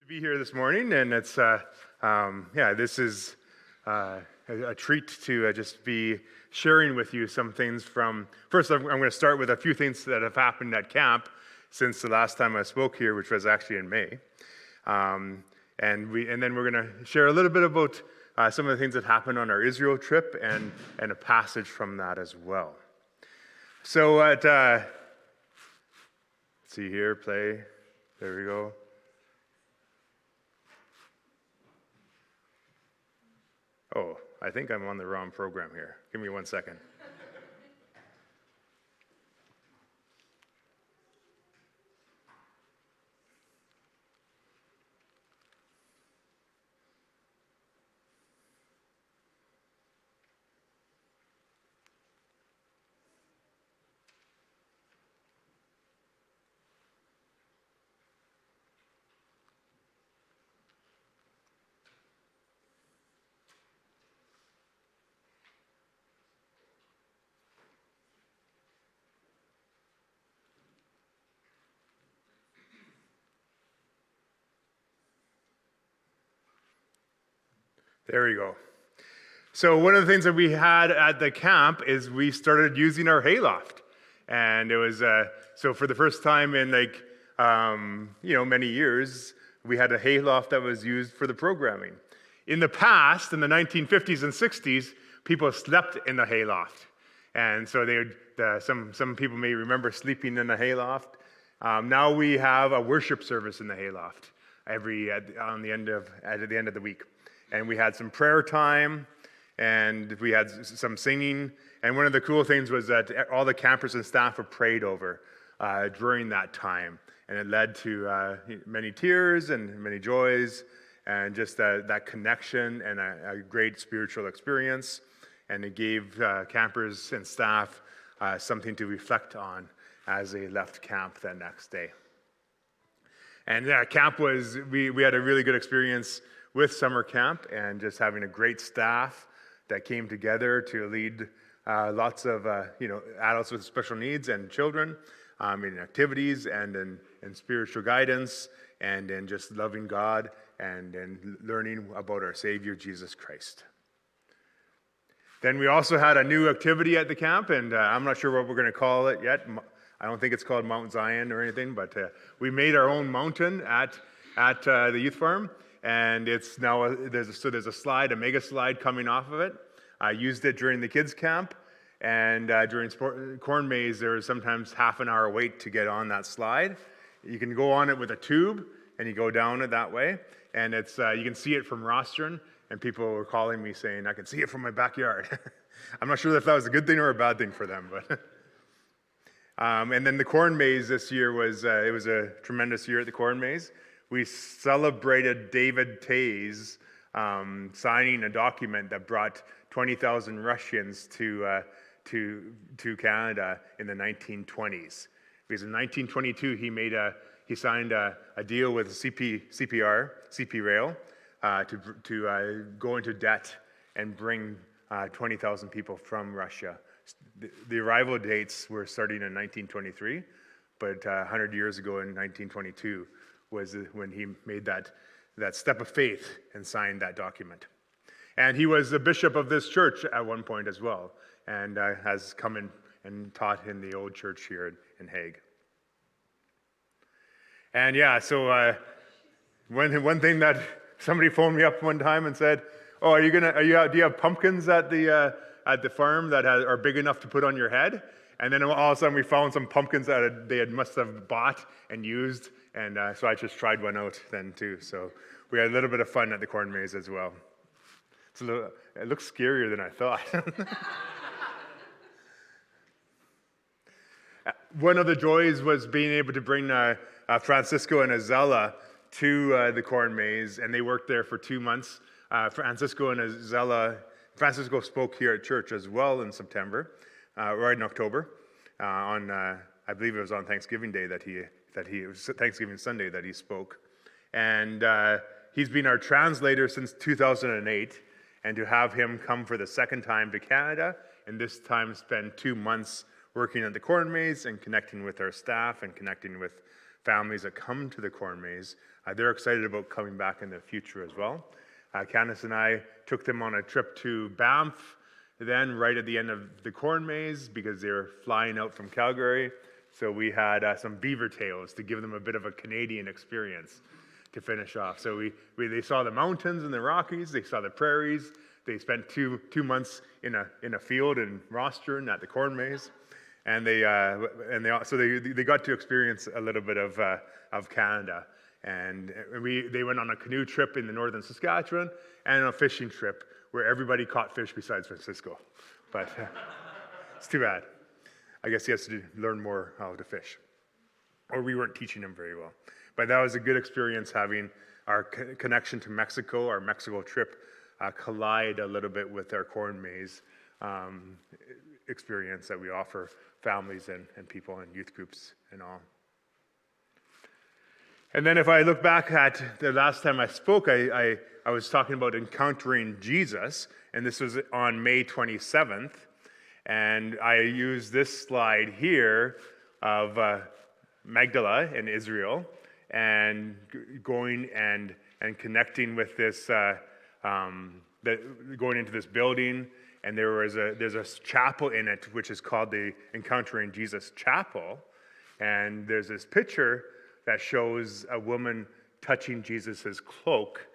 Be here this morning, and it's this is a treat to just be sharing with you some things from. First, I'm going to start with a few things that have happened at camp since the last time I spoke here, which was actually in May, and then we're going to share a little bit about some of the things that happened on our Israel trip and a passage from that as well. So let's see here, play. There we go. Oh, I think I'm on the wrong program here. Give me 1 second. There we go. So one of the things that we had at the camp is we started using our hayloft. And it was, so for the first time in many years, we had a hayloft that was used for the programming. In the past, in the 1950s and 60s, people slept in the hayloft. And so some people may remember sleeping in the hayloft. Now we have a worship service in the hayloft at the end of the week. And we had some prayer time, and we had some singing. And one of the cool things was that all the campers and staff were prayed over during that time. And it led to many tears and many joys, and just that connection and a great spiritual experience. And it gave campers and staff something to reflect on as they left camp the next day. And camp we had a really good experience with summer camp, and just having a great staff that came together to lead lots of adults with special needs and children in activities and in spiritual guidance and in just loving God and in learning about our Savior Jesus Christ. Then we also had a new activity at the camp, and I'm not sure what we're going to call it yet. I don't think it's called Mount Zion or anything, but we made our own mountain at the youth farm. And it's now there's a slide, a mega slide coming off of it. I used it during the kids' camp, and during corn maze, there was sometimes half an hour wait to get on that slide. You can go on it with a tube, and you go down it that way. And it's you can see it from Rostron, and people were calling me saying, "I can see it from my backyard." I'm not sure if that was a good thing or a bad thing for them, but. And then the corn maze this year was a tremendous year at the corn maze. We celebrated David Tay's signing a document that brought 20,000 Russians to Canada in the 1920s. Because in 1922 he signed a deal with CP Rail to go into debt and bring 20,000 people from Russia. The arrival dates were starting in 1923, but 100 years ago in 1922. Was when he made that step of faith and signed that document. And he was the bishop of this church at one point as well, and has come in and taught in the old church here in Hague. And so one thing that somebody phoned me up one time and said, "Oh, do you have pumpkins at the farm that are big enough to put on your head?" And then all of a sudden we found some pumpkins that they must have bought and used. And so I just tried one out then too. So we had a little bit of fun at the corn maze as well. It looks scarier than I thought. One of the joys was being able to bring Francisco and Azella to the corn maze, and they worked there for 2 months. Francisco spoke here at church as well in September, or in October, I believe it was on Thanksgiving Day it was Thanksgiving Sunday that he spoke. And he's been our translator since 2008, and to have him come for the second time to Canada, and this time spend 2 months working at the corn maze and connecting with our staff and connecting with families that come to the corn maze. They're excited about coming back in the future as well. Candace and I took them on a trip to Banff, then right at the end of the corn maze because they were flying out from Calgary. So we had some beaver tails to give them a bit of a Canadian experience to finish off. So they saw the mountains and the Rockies, they saw the prairies. They spent two months in a field in Rostron at the corn maze, and they got to experience a little bit of Canada. And they went on a canoe trip in the northern Saskatchewan and a fishing trip where everybody caught fish besides Francisco. But it's too bad. I guess he has to learn more how to fish. Or we weren't teaching him very well. But that was a good experience having our connection to Mexico, our Mexico trip, collide a little bit with our corn maze experience that we offer families and people and youth groups and all. And then if I look back at the last time I spoke, I was talking about encountering Jesus, and this was on May 27th. And I used this slide here of Magdala in Israel and going and connecting with this, going into this building. And there's a chapel in it, which is called the Encountering Jesus Chapel. And there's this picture that shows a woman touching Jesus' cloak.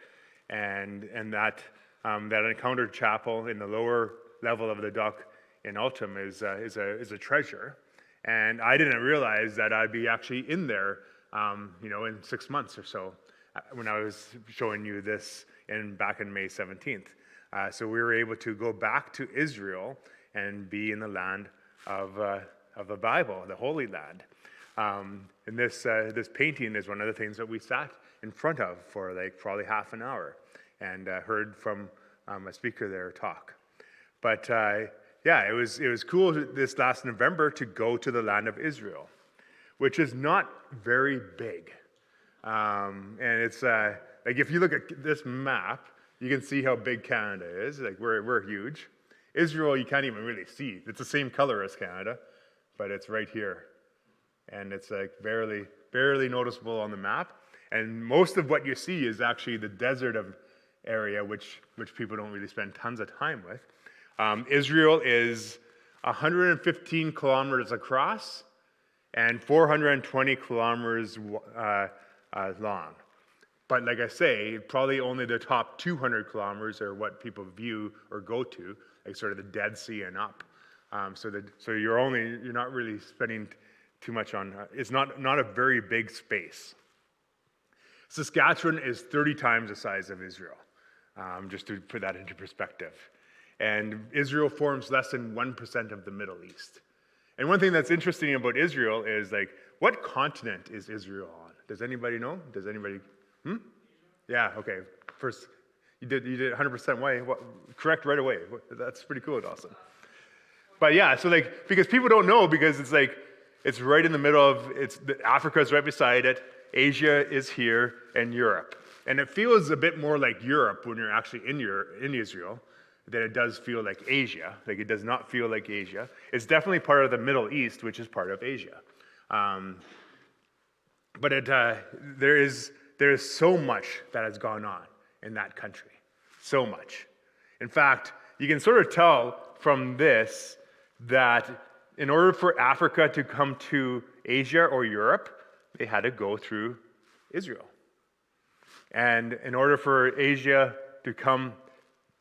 And that Encounter Chapel in the lower level of the dock in Altum is a treasure. And I didn't realize that I'd be actually in there, in 6 months or so when I was showing you this back in May 17th. So we were able to go back to Israel and be in the land of the Bible, the Holy Land. And this painting is one of the things that we sat in front of for like probably half an hour and heard from a speaker there talk. But it was cool this last November to go to the land of Israel, which is not very big. And it's like if you look at this map, you can see how big Canada is. Like we're huge. Israel, you can't even really see. It's the same color as Canada, but it's right here. And it's like barely noticeable on the map. And most of what you see is actually the desert area, which people don't really spend tons of time with. Israel is 115 kilometers across and 420 kilometers long. But like I say, probably only the top 200 kilometers are what people view or go to, like sort of the Dead Sea and up. So you're not really spending too much on. It's not a very big space. Saskatchewan is 30 times the size of Israel, just to put that into perspective. And Israel forms less than 1% of the Middle East. And one thing that's interesting about Israel is like, what continent is Israel on? Does anybody know? Does anybody? Yeah, okay. First, you did 100% way. Correct right away. That's pretty cool, Dawson. But yeah, so like, because people don't know, because it's like, it's right in the middle of, Africa is right beside it, Asia is here, and Europe. And it feels a bit more like Europe when you're actually in Israel than it does feel like Asia. Like it does not feel like Asia. It's definitely part of the Middle East, which is part of Asia. But there is so much that has gone on in that country. So much. In fact, you can sort of tell from this that in order for Africa to come to Asia or Europe, they had to go through Israel. And in order for Asia to come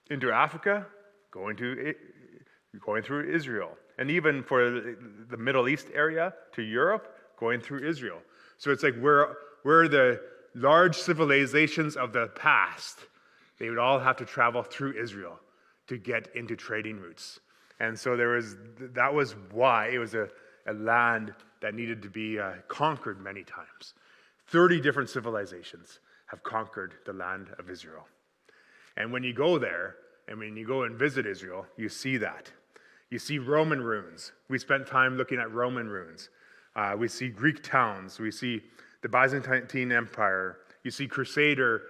into Africa, going through Israel. And even for the Middle East area to Europe, going through Israel. So it's like where the large civilizations of the past, they would all have to travel through Israel to get into trading routes. And so that was why it was a land that needed to be conquered many times. 30 different civilizations have conquered the land of Israel. And when you go there, and when you go and visit Israel, you see that. You see Roman ruins. We spent time looking at Roman ruins. We see Greek towns. We see the Byzantine Empire. You see Crusader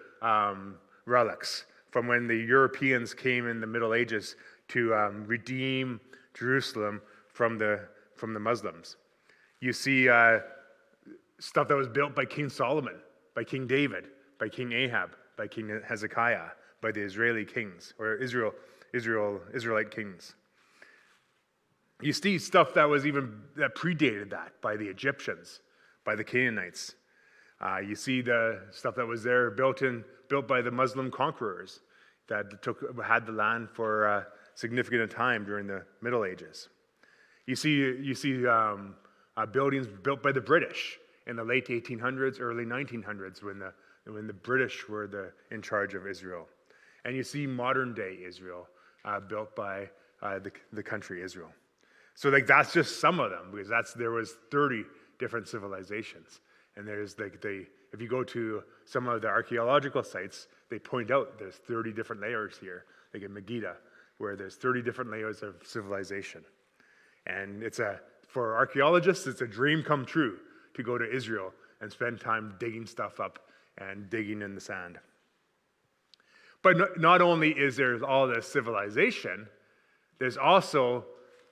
relics from when the Europeans came in the Middle Ages to redeem Jerusalem from the from the Muslims. You see stuff that was built by King Solomon, by King David, by King Ahab, by King Hezekiah, by the Israeli kings, or Israelite kings. You see stuff that predated that by the Egyptians, by the Canaanites. You see the stuff that was there built by the Muslim conquerors that had the land for a significant time during the Middle Ages. You see buildings built by the British in the late 1800s, early 1900s, when the British were in charge of Israel. And you see modern day Israel built by the country Israel. So that's just some of them, because there was 30 different civilizations. And there's if you go to some of the archaeological sites, they point out there's 30 different layers here, like in Megiddo, where there's 30 different layers of civilization. And for archaeologists, it's a dream come true to go to Israel and spend time digging stuff up and digging in the sand. But not only is there all this civilization, there's also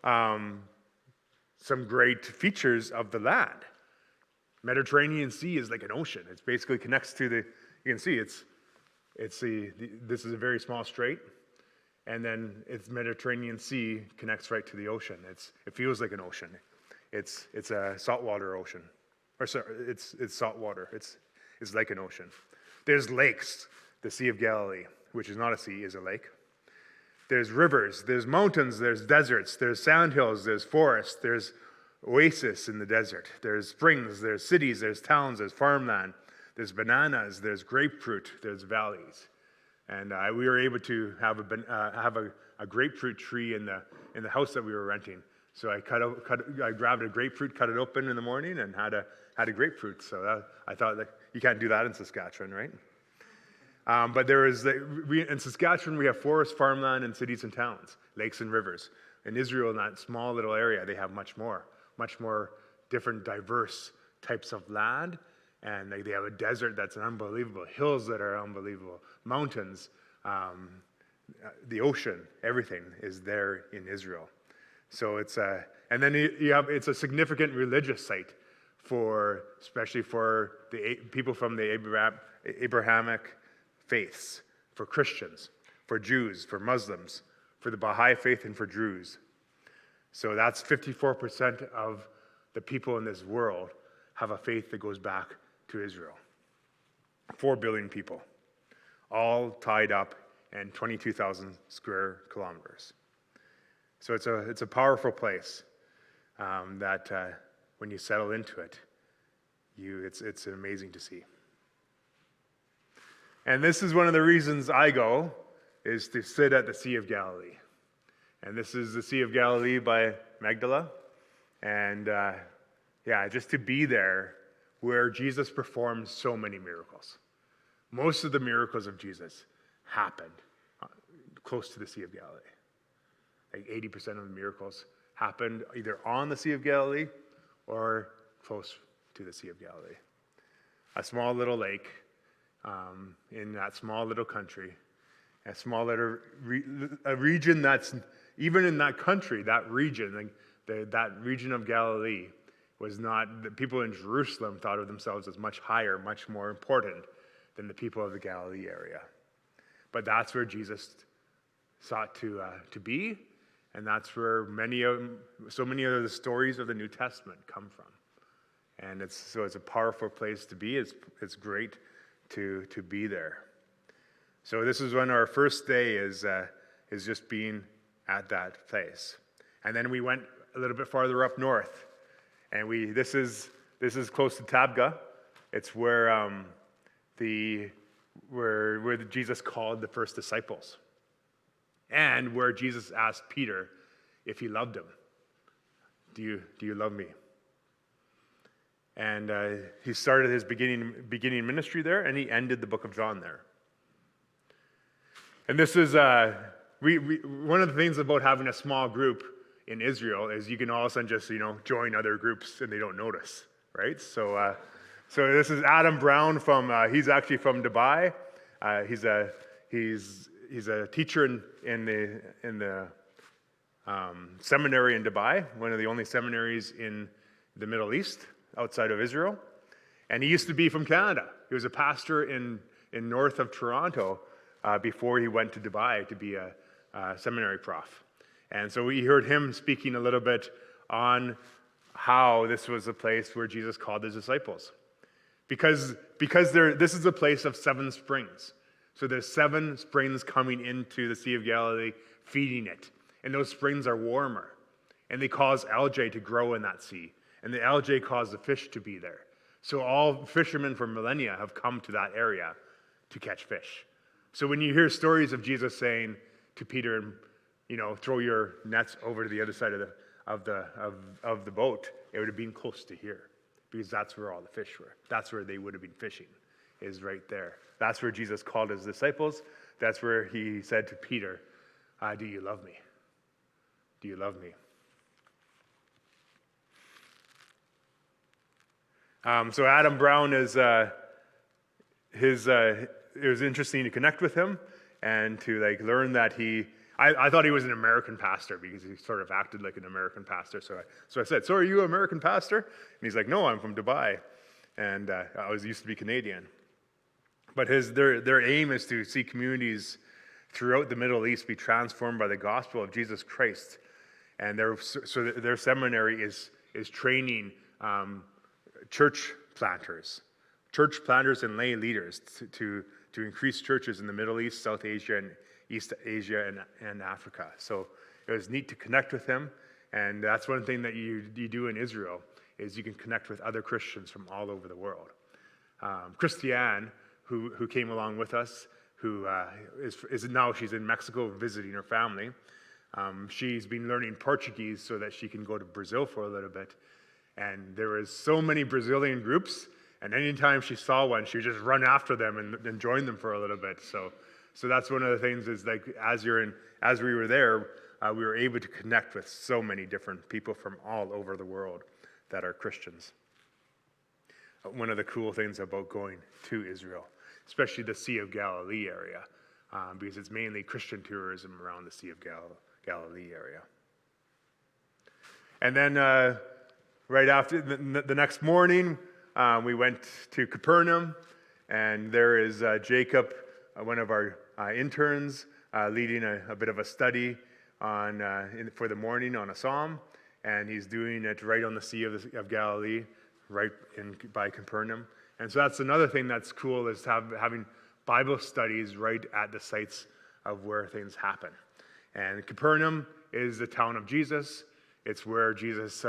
some great features of the land. Mediterranean Sea is like an ocean. It basically connects to you can see this is a very small strait, and then its Mediterranean Sea connects right to the ocean. It feels like an ocean. It's a saltwater ocean, or sorry, it's saltwater. It's like an ocean. There's lakes. The Sea of Galilee, which is not a sea, is a lake. There's rivers, there's mountains, there's deserts, there's sandhills, there's forests, there's oasis in the desert, there's springs, there's cities, there's towns, there's farmland, there's bananas, there's grapefruit, there's valleys. And we were able to have a grapefruit tree in the house that we were renting. So I grabbed a grapefruit, cut it open in the morning, and had a grapefruit. So I thought that you can't do that in Saskatchewan, right? But in Saskatchewan, we have forest, farmland, and cities and towns, lakes and rivers. In Israel, in that small little area, they have much more different, diverse types of land. And they have a desert that's unbelievable, hills that are unbelievable, mountains, the ocean, everything is there in Israel. So it's a significant religious site especially for the people from the Abrahamic faiths, for Christians, for Jews, for Muslims, for the Baha'i faith, and for Druze. So that's 54% of the people in this world have a faith that goes back to Israel. 4 billion people, all tied up in 22,000 square kilometers. So it's a powerful place that when you settle into it, it's amazing to see. And this is one of the reasons I go, is to sit at the Sea of Galilee. And this is the Sea of Galilee by Magdala. And just to be there where Jesus performed so many miracles. Most of the miracles of Jesus happened close to the Sea of Galilee. Like 80% of the miracles happened either on the Sea of Galilee or close to the Sea of Galilee. A small little lake in that small little country, a region that's, even in that country, that region, that region of Galilee was not, the people in Jerusalem thought of themselves as much higher, much more important than the people of the Galilee area. But that's where Jesus sought to be, and that's where so many of the stories of the New Testament come from. And it's a powerful place to be. It's great to be there. So this is when our first day is just being at that place. And then we went a little bit farther up north, and this is close to Tabgha. It's where Jesus called the first disciples, and where Jesus asked Peter if he loved him. Do you love me? And he started his beginning ministry there, and he ended the book of John there. And this is one of the things about having a small group in Israel is you can all of a sudden just join other groups and they don't notice, right? So this is Adam Brown he's actually from Dubai. He's a teacher in the seminary in Dubai, one of the only seminaries in the Middle East outside of Israel. And he used to be from Canada. He was a pastor in north of Toronto before he went to Dubai to be a seminary prof. And so we heard him speaking a little bit on how this was a place where Jesus called his disciples. Because this is a place of 7 springs. So there's 7 springs coming into the Sea of Galilee, feeding it. And those springs are warmer. And they cause algae to grow in that sea. And the algae cause the fish to be there. So all fishermen for millennia have come to that area to catch fish. So when you hear stories of Jesus saying to Peter, throw your nets over to the other side of the boat, it would have been close to here, because that's where all the fish were. That's where they would have been fishing, is right there. That's where Jesus called his disciples. That's where he said to Peter, do you love me? Do you love me? So Adam Brown is it was interesting to connect with him and to learn that I thought he was an American pastor because he sort of acted like an American pastor. So I said, so are you an American pastor? And he's like, no, I'm from Dubai. And I used to be Canadian. But their aim is to see communities throughout the Middle East be transformed by the gospel of Jesus Christ. And their seminary is training church planters and lay leaders to increase churches in the Middle East, South Asia, and East Asia and Africa. So it was neat to connect with him, and that's one thing that you do in Israel, is you can connect with other Christians from all over the world. Christiane, who came along with us, who is now she's in Mexico visiting her family. She's been learning Portuguese so that she can go to Brazil for a little bit. And there was so many Brazilian groups, and anytime she saw one, she would just run after them and join them for a little bit. So that's one of the things is as we were there, we were able to connect with so many different people from all over the world that are Christians. One of the cool things about going to Israel, especially the Sea of Galilee area, because it's mainly Christian tourism around the Sea of Galilee area. And then right after the next morning, we went to Capernaum, and there is Jacob, one of our interns, leading a bit of a study for the morning on a psalm, and he's doing it right on the Sea of Galilee, right by Capernaum. And so that's another thing that's cool, is having Bible studies right at the sites of where things happen. And Capernaum is the town of Jesus. It's where Jesus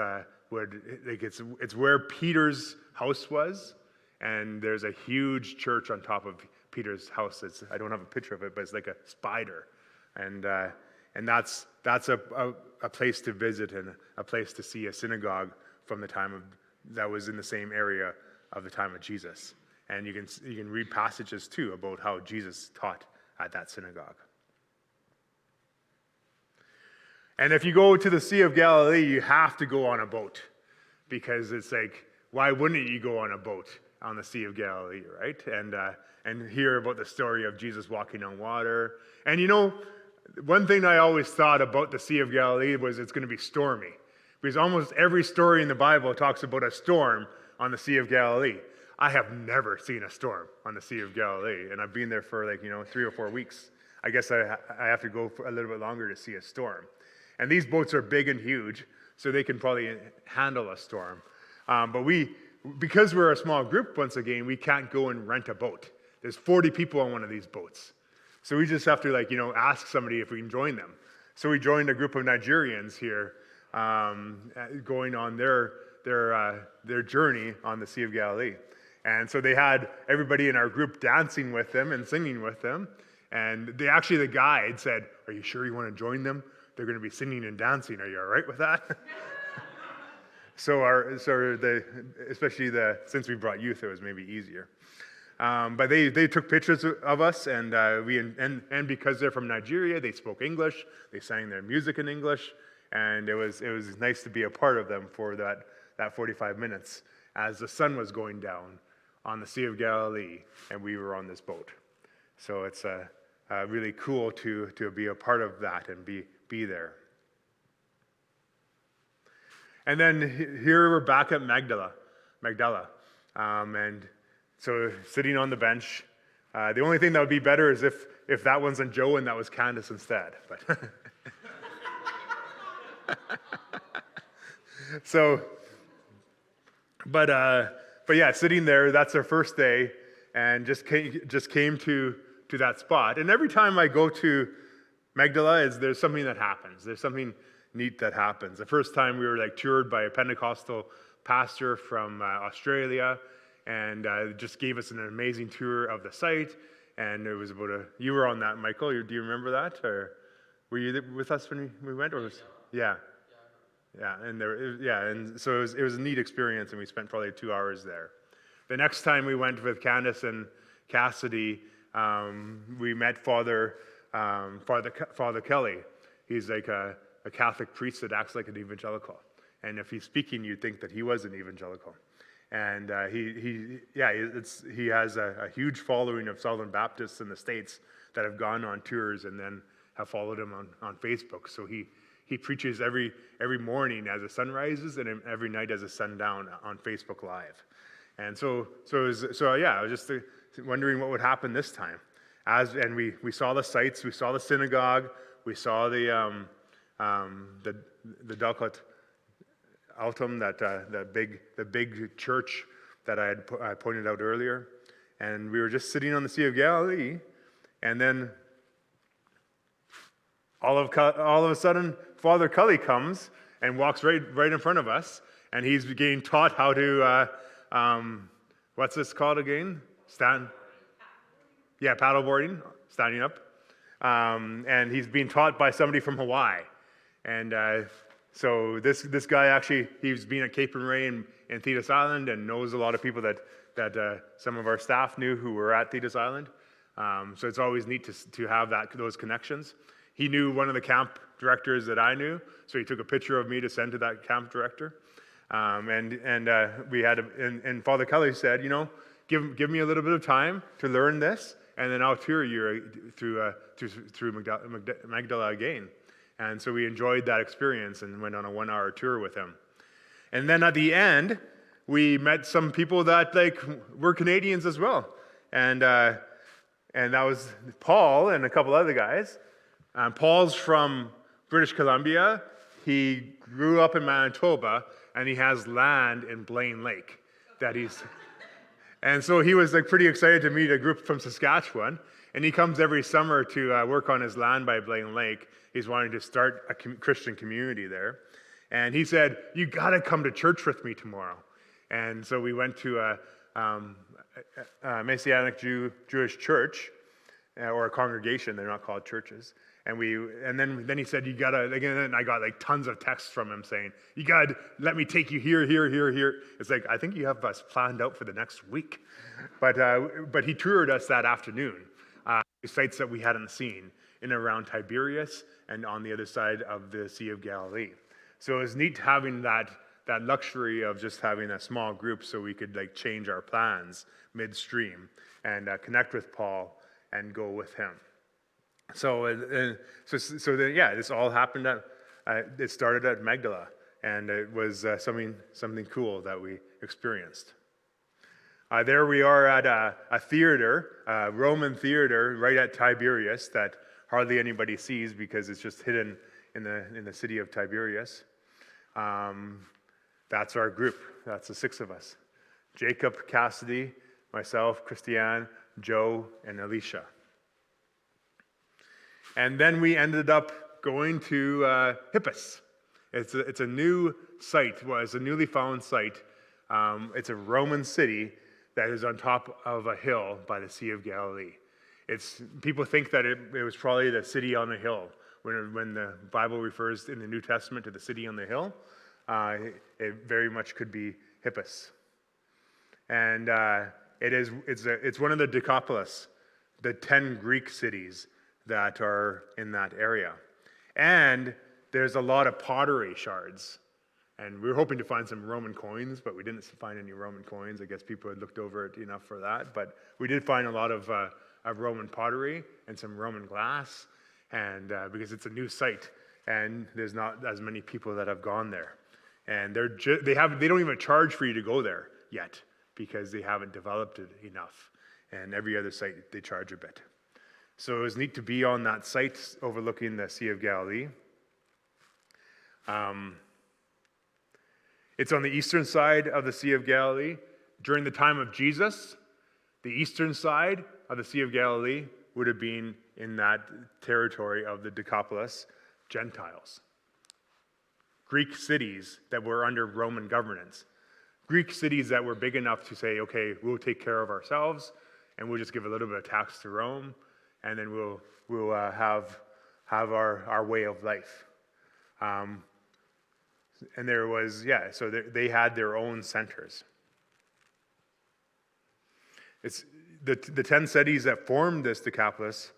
it's where Peter's house was, and there's a huge church on top of Peter's house. I don't have a picture of it, but it's like a spider, and that's a place to visit and a place to see, a synagogue from the time that was in the same area of the time of Jesus. And you can read passages too about how Jesus taught at that synagogue. And if you go to the Sea of Galilee, you have to go on a boat, because it's like, why wouldn't you go on a boat on the Sea of Galilee, right? And hear about the story of Jesus walking on water. And one thing I always thought about the Sea of Galilee was it's going to be stormy, because almost every story in the Bible talks about a storm on the Sea of Galilee. I have never seen a storm on the Sea of Galilee, and I've been there for 3 or 4 weeks. I guess I have to go for a little bit longer to see a storm. And these boats are big and huge, so they can probably handle a storm. But because we're a small group, once again, we can't go and rent a boat. There's 40 people on one of these boats. So we just have to ask somebody if we can join them. So we joined a group of Nigerians here going on their journey on the Sea of Galilee. And so they had everybody in our group dancing with them and singing with them. And the guide said, "Are you sure you want to join them? They're going to be singing and dancing. Are you all right with that?" Especially since we brought youth, it was maybe easier. But they took pictures of us, and because they're from Nigeria, they spoke English. They sang their music in English, and it was nice to be a part of them for that 45 minutes as the sun was going down on the Sea of Galilee, and we were on this boat. So it's really cool to be a part of that and be there. And then here we're back at Magdala. And so sitting on the bench. The only thing that would be better is if that wasn't Joe and that was Candace instead. But but yeah, sitting there, that's our first day, and just came to that spot. And every time I go to Magdala, there's something that happens. There's something neat that happens. The first time we were toured by a Pentecostal pastor from Australia, and just gave us an amazing tour of the site. And it was you were on that, Michael. Do you remember that, or were you with us when we went? Or yeah. And so it was a neat experience, and we spent probably 2 hours there. The next time we went with Candace and Cassidy, we met Father Kelly. He's like a Catholic priest that acts like an evangelical, and if he's speaking, you'd think that he was an evangelical. And he has a huge following of Southern Baptists in the States that have gone on tours and then have followed him on Facebook. So he preaches every morning as the sun rises and every night as the sun down on Facebook Live. And so I was just wondering what would happen this time. And we saw the sites, we saw the synagogue, we saw the Delcot Altum, the big church that I pointed out earlier, and we were just sitting on the Sea of Galilee, and then all of a sudden, Father Cully comes and walks right in front of us, and he's getting taught how to what's this called again? Paddleboarding, standing up, and he's being taught by somebody from Hawaii, and. So this guy actually, he's been at Cape and Ray in Thetis Island and knows a lot of people that some of our staff knew who were at Thetis Island. So it's always neat to have those connections. He knew one of the camp directors that I knew, so he took a picture of me to send to that camp director. And Father Kelly said, give me a little bit of time to learn this, and then I'll tour you through Magdala again. And so we enjoyed that experience and went on a 1-hour tour with him. And then at the end, we met some people that were Canadians as well. And that was Paul and a couple other guys. Paul's from British Columbia. He grew up in Manitoba, and he has land in Blaine Lake and so he was pretty excited to meet a group from Saskatchewan. And he comes every summer to work on his land by Blaine Lake. He's wanting to start a Christian community there. And he said, you got to come to church with me tomorrow. And so we went to a Messianic Jewish church, or a congregation. They're not called churches. And then he said, you got to, again, and I got tons of texts from him saying, you got to let me take you here. It's I think you have us planned out for the next week. But he toured us that afternoon. Sites that we hadn't seen in and around Tiberias and on the other side of the Sea of Galilee. So it was neat having that luxury of just having a small group so we could change our plans midstream and connect with Paul and go with him. So this all happened it started at Magdala, and it was something cool that we experienced. There we are at a theater, a Roman theater, right at Tiberias that hardly anybody sees because it's just hidden in the city of Tiberias. That's our group. That's the 6 of us: Jacob, Cassidy, myself, Christiane, Joe, and Alicia. And then we ended up going to Hippus. It's a new site. Well, it's a newly found site. It's a Roman city that is on top of a hill by the Sea of Galilee. People think that it was probably the city on the hill. When the Bible refers in the New Testament to the city on the hill, it very much could be Hippus. And it's one of the Decapolis, the 10 Greek cities that are in that area. And there's a lot of pottery shards. And we were hoping to find some Roman coins, but we didn't find any Roman coins. I guess people had looked over it enough for that. But we did find a lot of Roman pottery and some Roman glass, and because it's a new site, and there's not as many people that have gone there. And they don't even charge for you to go there yet because they haven't developed it enough. And every other site, they charge a bit. So it was neat to be on that site overlooking the Sea of Galilee. It's on the eastern side of the Sea of Galilee. During the time of Jesus, the eastern side of the Sea of Galilee would have been in that territory of the Decapolis Gentiles. Greek cities that were under Roman governance. Greek cities that were big enough to say, okay, we'll take care of ourselves and we'll just give a little bit of tax to Rome and then we'll have our way of life. And there was, so they had their own centers. It's the 10 cities that formed this Decapolis.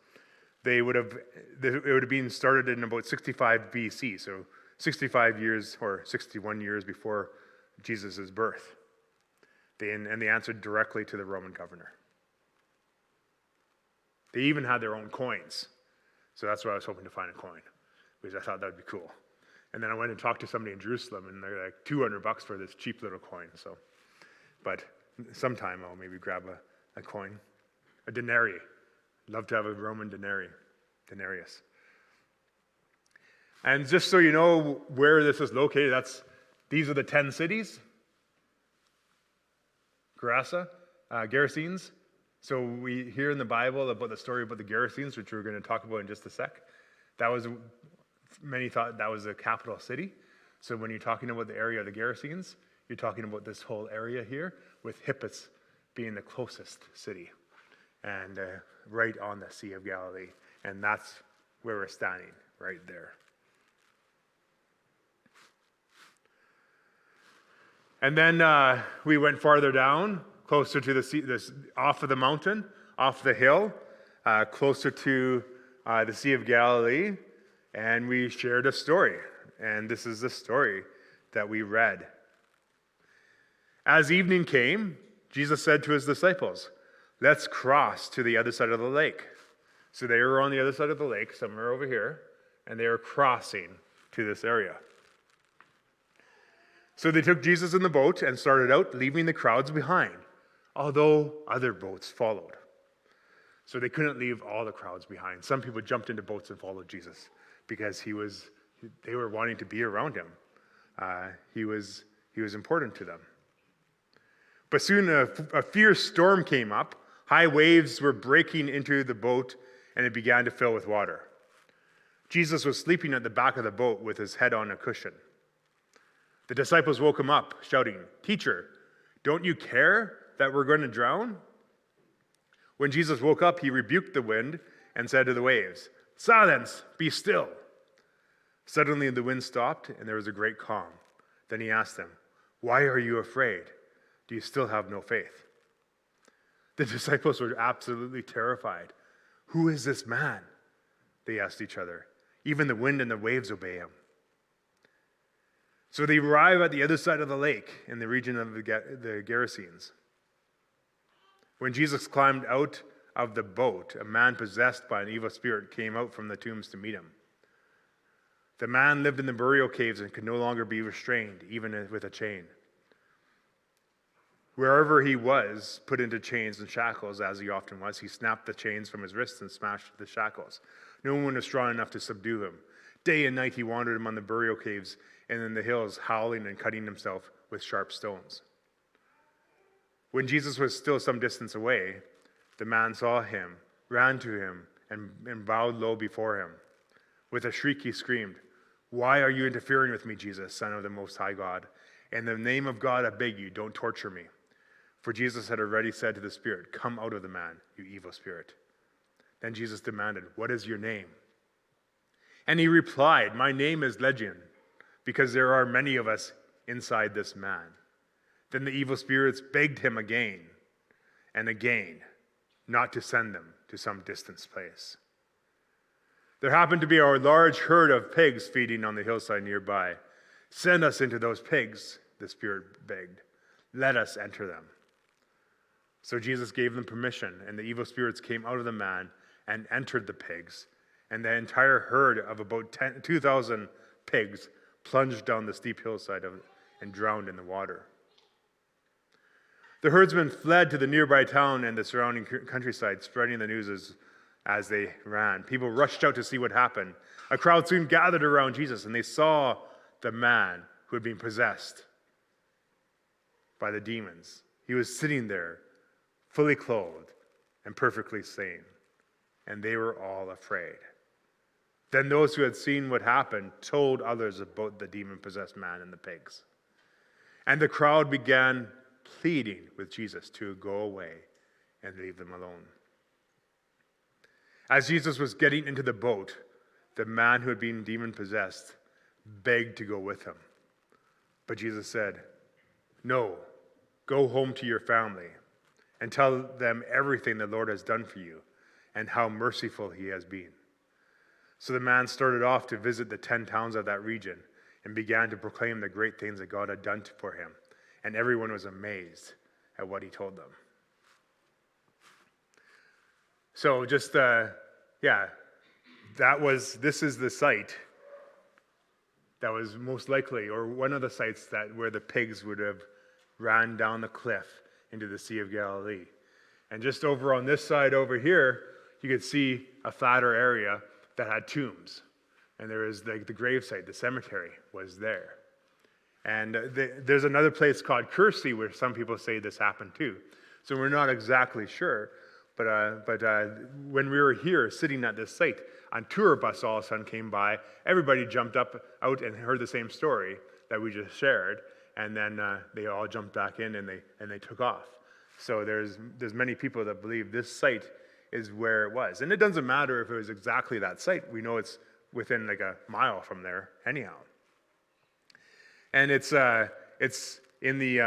It would have been started in about 65 BC, so 65 years or 61 years before Jesus' birth. They answered directly to the Roman governor. They even had their own coins. So that's why I was hoping to find a coin, because I thought that would be cool. And then I went and talked to somebody in Jerusalem, and they're like $200 for this cheap little coin. So, but sometime I'll maybe grab a coin, a denarius. Love to have a Roman denarius. And just so you know where this is located, these are the 10 cities. Gerasenes. So we hear in the Bible about the story about the Gerasenes, which we're going to talk about in just a sec. Many thought that was a capital city. So when you're talking about the area of the Gerasenes, you're talking about this whole area here, with Hippus being the closest city, and right on the Sea of Galilee. And that's where we're standing, right there. And then we went farther down, closer to the sea, off of the mountain, off the hill, closer to the Sea of Galilee, and we shared a story. And this is the story that we read. As evening came, Jesus said to his disciples, "Let's cross to the other side of the lake." So they were on the other side of the lake, somewhere over here, and they were crossing to this area. So they took Jesus in the boat and started out, leaving the crowds behind, although other boats followed. So they couldn't leave all the crowds behind. Some people jumped into boats and followed Jesus because they were wanting to be around him. He was important to them. But soon a fierce storm came up. High waves were breaking into the boat, and it began to fill with water. Jesus was sleeping at the back of the boat with his head on a cushion. The disciples woke him up, shouting, "Teacher, don't you care that we're going to drown?" When Jesus woke up, he rebuked the wind and said to the waves, "Silence, be still." Suddenly the wind stopped, and there was a great calm. Then he asked them, "Why are you afraid? Do you still have no faith?" The disciples were absolutely terrified. "Who is this man?" they asked each other. "Even the wind and the waves obey him." So they arrive at the other side of the lake in the region of the Gerasenes. When Jesus climbed out of the boat, a man possessed by an evil spirit came out from the tombs to meet him. The man lived in the burial caves and could no longer be restrained, even with a chain. Wherever he was, put into chains and shackles, as he often was, he snapped the chains from his wrists and smashed the shackles. No one was strong enough to subdue him. Day and night he wandered among the burial caves and in the hills, howling and cutting himself with sharp stones. When Jesus was still some distance away, the man saw him, ran to him, and bowed low before him. With a shriek he screamed, "Why are you interfering with me, Jesus, Son of the Most High God? In the name of God, I beg you, don't torture me." For Jesus had already said to the spirit, "Come out of the man, you evil spirit." Then Jesus demanded, "What is your name?" And he replied, "My name is Legion, because there are many of us inside this man." Then the evil spirits begged him again and again not to send them to some distant place. There happened to be a large herd of pigs feeding on the hillside nearby. "Send us into those pigs," the spirit begged. "Let us enter them." So Jesus gave them permission, and the evil spirits came out of the man and entered the pigs, and the entire herd of about 2,000 pigs plunged down the steep hillside and drowned in the water. The herdsmen fled to the nearby town and the surrounding countryside, spreading the news as they ran. People rushed out to see what happened. A crowd soon gathered around Jesus, and they saw the man who had been possessed by the demons. He was sitting there, fully clothed and perfectly sane, and they were all afraid. Then those who had seen what happened told others about the demon-possessed man and the pigs. And the crowd began pleading with Jesus to go away and leave them alone. As Jesus was getting into the boat, the man who had been demon-possessed begged to go with him. But Jesus said, "No, go home to your family and tell them everything the Lord has done for you and how merciful he has been." So the man started off to visit the 10 towns of that region and began to proclaim the great things that God had done for him. And everyone was amazed at what he told them. So this is the site that was most likely, or one of the sites where the pigs would have ran down the cliff into the Sea of Galilee. And just over on this side over here, you could see a flatter area that had tombs. And there was the gravesite, the cemetery was there. And there's another place called Kersey where some people say this happened too. So we're not exactly sure. But when we were here sitting at this site, a tour bus all of a sudden came by. Everybody jumped out and heard the same story that we just shared. And then they all jumped back in and they took off. So there's many people that believe this site is where it was. And it doesn't matter if it was exactly that site. We know it's within like a mile from there anyhow. And it's in the,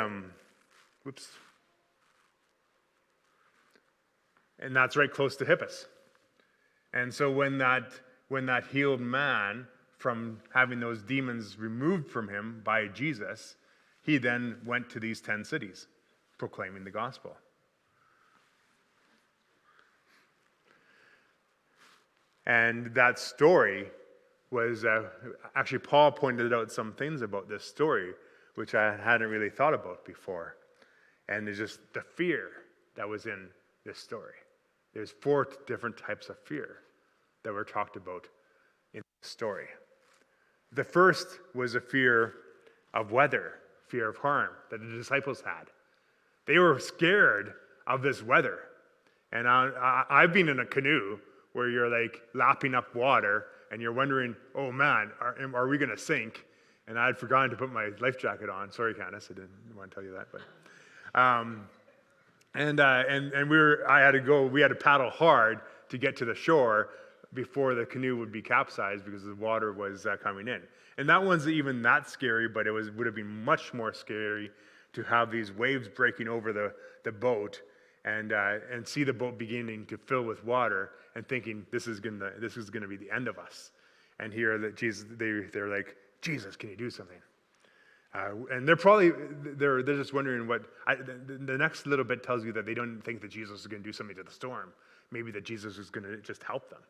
and that's right close to Hippus. And so when that healed man from having those demons removed from him by Jesus, he then went to these 10 cities proclaiming the gospel. And that story was, actually Paul pointed out some things about this story, which I hadn't really thought about before. And it's just the fear that was in this story. There's 4 different types of fear that were talked about in the story. The first was a fear of weather, fear of harm that the disciples had. They were scared of this weather. And I've been in a canoe where you're like lapping up water and you're wondering, oh man, are we going to sink? And I had forgotten to put my life jacket on. Sorry, Candace, I didn't want to tell you that. But we had to paddle hard to get to the shore before the canoe would be capsized because the water was coming in. And that wasn't even that scary, but would have been much more scary to have these waves breaking over the boat and see the boat beginning to fill with water and thinking this is gonna be the end of us. And here that Jesus, they're like, Jesus, can you do something? And they're just wondering the next little bit tells you that they don't think that Jesus is going to do something to the storm. Maybe that Jesus is going to just help them.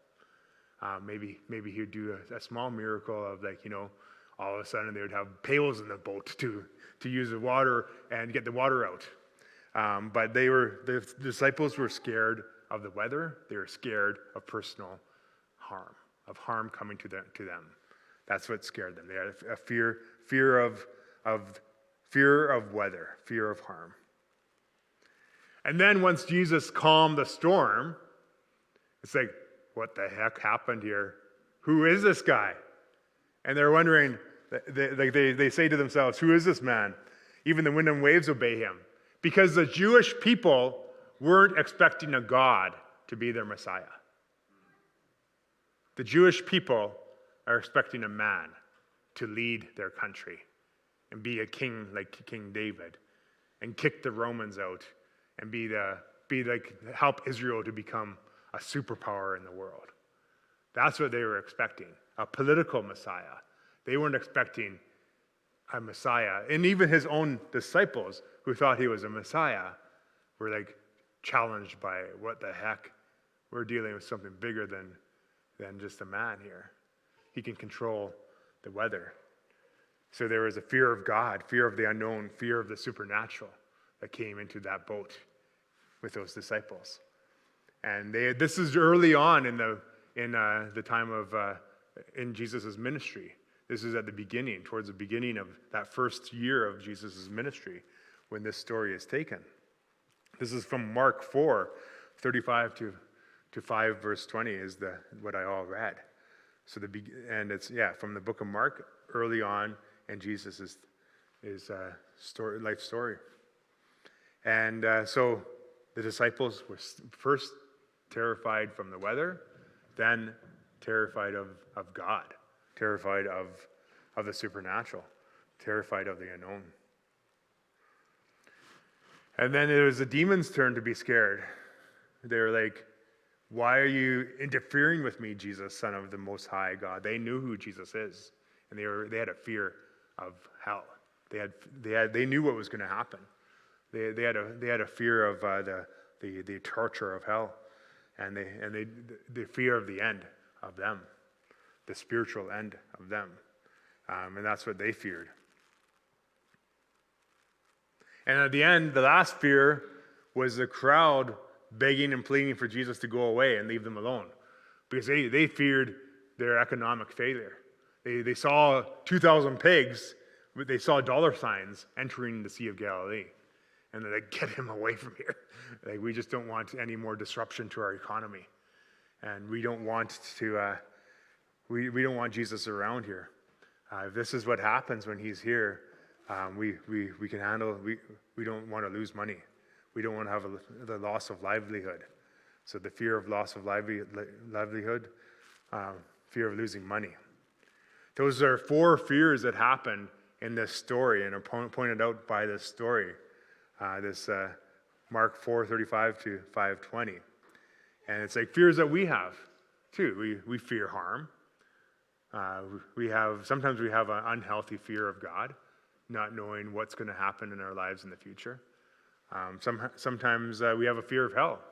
Maybe he'd do a small miracle of all of a sudden they would have pails in the boat to use the water and get the water out. But the disciples were scared of the weather. They were scared of personal harm, of harm coming to them. That's what scared them. They had a fear of weather, fear of harm. And then once Jesus calmed the storm, it's like, what the heck happened here? Who is this guy? And they're wondering, they say to themselves, who is this man? Even the wind and waves obey him. Because the Jewish people weren't expecting a God to be their Messiah. The Jewish people are expecting a man to lead their country and be a king like King David and kick the Romans out and help Israel to become a superpower in the world. That's what they were expecting, a political Messiah. They weren't expecting a Messiah. And even his own disciples who thought he was a Messiah were challenged by what the heck? We're dealing with something bigger than just a man here. He can control the weather. So there was a fear of God, fear of the unknown, fear of the supernatural that came into that boat with those disciples. And this is early on in the time of in Jesus' ministry. This is at the beginning, towards the beginning of that first year of Jesus' ministry, when this story is taken. This is from Mark 4, 35 to 5, verse 20 is what I all read. So and it's from the book of Mark, early on in Jesus' life story. And so the disciples were first terrified from the weather, then terrified of God, terrified of the supernatural, terrified of the unknown. And then it was the demons' turn to be scared. They were like, "Why are you interfering with me, Jesus, Son of the Most High God?" They knew who Jesus is, and they had a fear of hell. They knew what was going to happen. They had a fear of the torture of hell, and the fear of the end of them, the spiritual end of them, and that's what they feared. And at the end, the last fear was the crowd begging and pleading for Jesus to go away and leave them alone, because they feared their economic failure. They saw 2,000 pigs, but they saw dollar signs entering the Sea of Galilee. And they're like, "Get him away from here." Like, we just don't want any more disruption to our economy. And we don't want to, we don't want Jesus around here. If this is what happens when he's here, we can handle, we don't want to lose money. We don't want to have the loss of livelihood. So the fear of loss of livelihood, fear of losing money. Those are 4 fears that happen in this story and are pointed out by this story. This Mark 4:35 to 5:20. And it's like fears that we have too. We fear harm. Sometimes we have an unhealthy fear of God, not knowing what's going to happen in our lives in the future. Sometimes we have a fear of hell.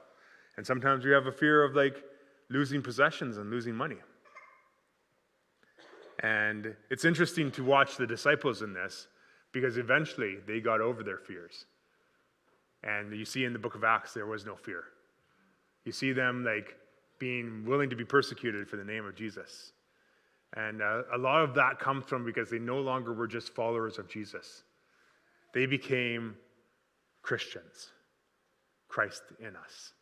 And sometimes we have a fear of like losing possessions and losing money. And it's interesting to watch the disciples in this, because eventually they got over their fears. And you see in the book of Acts, there was no fear. You see them like being willing to be persecuted for the name of Jesus. And a lot of that comes from because they no longer were just followers of Jesus. They became Christians, Christ in us.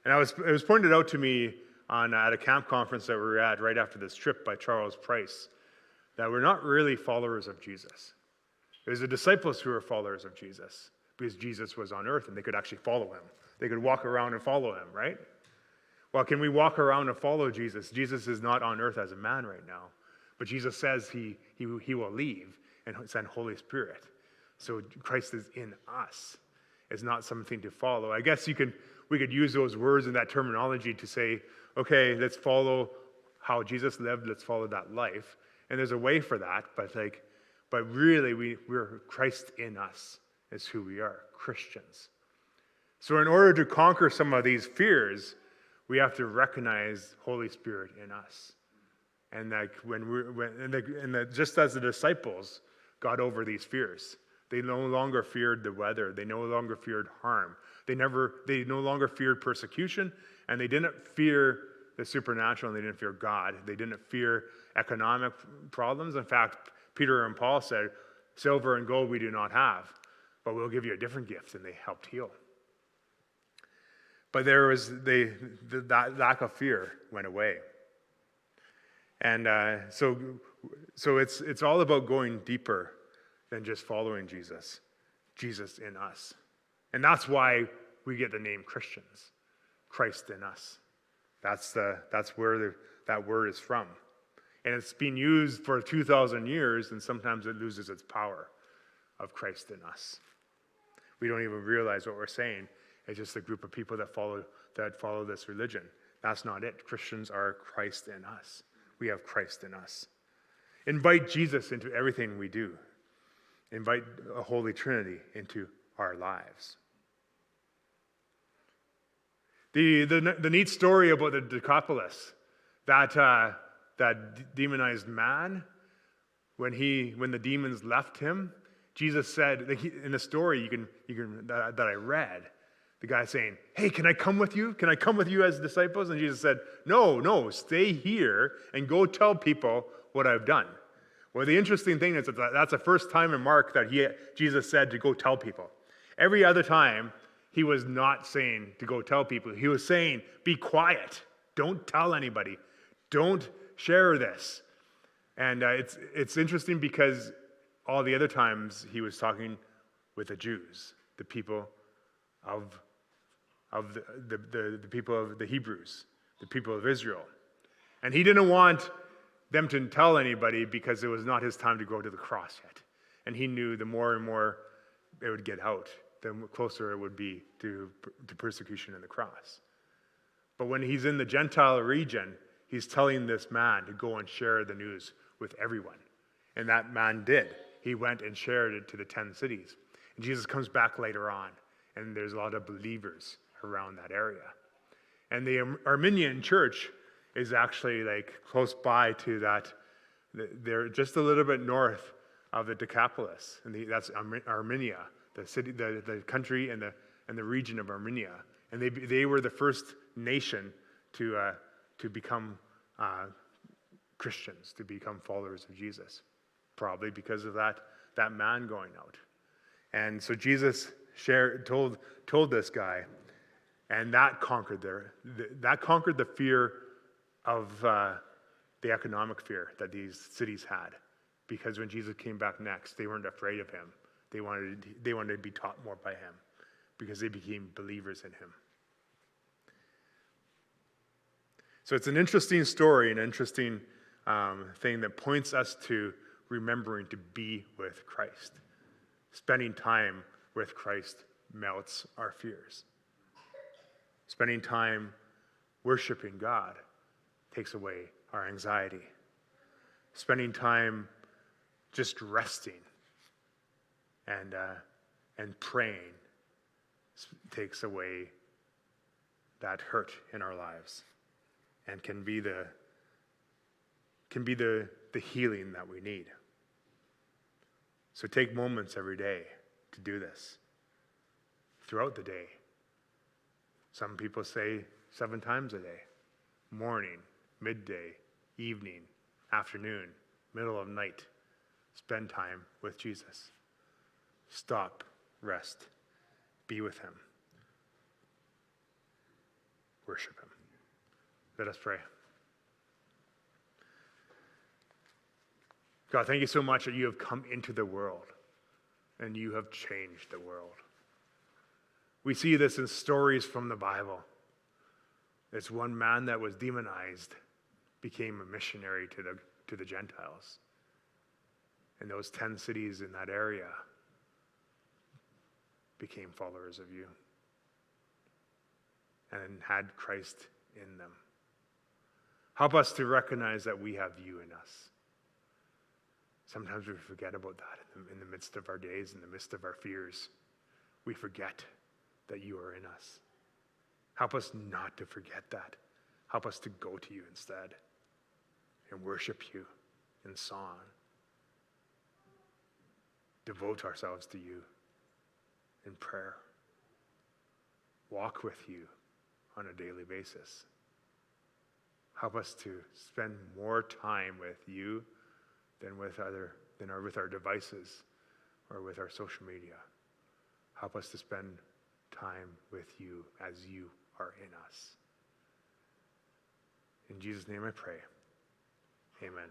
And it was pointed out to me at a camp conference that we were at right after this trip by Charles Price, that we're not really followers of Jesus. It was the disciples who were followers of Jesus, because Jesus was on earth and they could actually follow him. They could walk around and follow him, right? Well, can we walk around and follow Jesus? Jesus is not on earth as a man right now, but Jesus says he will leave and send Holy Spirit. So Christ is in us. It's not something to follow. I guess we could use those words and that terminology to say, okay, let's follow how Jesus lived. Let's follow that life. And there's a way for that, but really we're Christ in us is who we are, Christians. So in order to conquer some of these fears, we have to recognize Holy Spirit in us. And just as the disciples got over these fears, they no longer feared the weather. They no longer feared harm. They no longer feared persecution, and they didn't fear the supernatural, and they didn't fear God. They didn't fear economic problems. In fact, Peter and Paul said, "Silver and gold we do not have, but we'll give you a different gift," and they helped heal. But there was that lack of fear went away. And so it's all about going deeper than just following Jesus in us. And that's why we get the name Christians, Christ in us. That's where that word is from. And it's been used for 2,000 years, and sometimes it loses its power of Christ in us. We don't even realize what we're saying. It's just a group of people that follow this religion. That's not it. Christians are Christ in us. We have Christ in us. Invite Jesus into everything we do. Invite a Holy Trinity into our lives. The neat story about the Decapolis, that demonized man, when the demons left him, Jesus said, in the story that I read, the guy saying, "Hey, can I come with you? Can I come with you as disciples?" And Jesus said, No, stay here and go tell people what I've done. Well, the interesting thing is that's the first time in Mark that Jesus said to go tell people. Every other time, he was not saying to go tell people. He was saying, be quiet. Don't tell anybody. Don't share this. And it's interesting because all the other times he was talking with the Jews, the people of the people of the Hebrews, the people of Israel. And he didn't want them to tell anybody because it was not his time to go to the cross yet. And he knew the more and more it would get out, the closer it would be to persecution and the cross. But when he's in the Gentile region, he's telling this man to go and share the news with everyone. And that man did. He went and shared it to the 10 cities. And Jesus comes back later on, and there's a lot of believers around that area. And the Armenian church is actually like close by to that. They're just a little bit north of the Decapolis, and that's Armenia, the city, the country, and the region of Armenia. And they were the first nation to become Christians, to become followers of Jesus, probably because of that man going out. And so Jesus told this guy, and that conquered the fear of the economic fear that these cities had, because when Jesus came back next, they weren't afraid of him. They wanted to be taught more by him, because they became believers in him. So it's an interesting story, an interesting thing that points us to remembering to be with Christ. Spending time with Christ melts our fears. Spending time worshiping God takes away our anxiety. Spending time just resting and praying takes away that hurt in our lives, and can be the healing that we need. So take moments every day to do this throughout the day. Some people say 7 times a day: morning, midday, evening, afternoon, middle of night. Spend time with Jesus. Stop, rest, be with him. Worship him. Let us pray. God, thank you so much that you have come into the world and you have changed the world. We see this in stories from the Bible. This one man that was demonized became a missionary to the Gentiles. And those 10 cities in that area became followers of you and had Christ in them. Help us to recognize that we have you in us. Sometimes we forget about that in the midst of our days, in the midst of our fears. We forget that you are in us. Help us not to forget that. Help us to go to you instead and worship you in song. Devote ourselves to you in prayer. Walk with you on a daily basis. Help us to spend more time with you than with our devices or with our social media. Help us to spend time with you as you are in us. In Jesus' name I pray. Amen.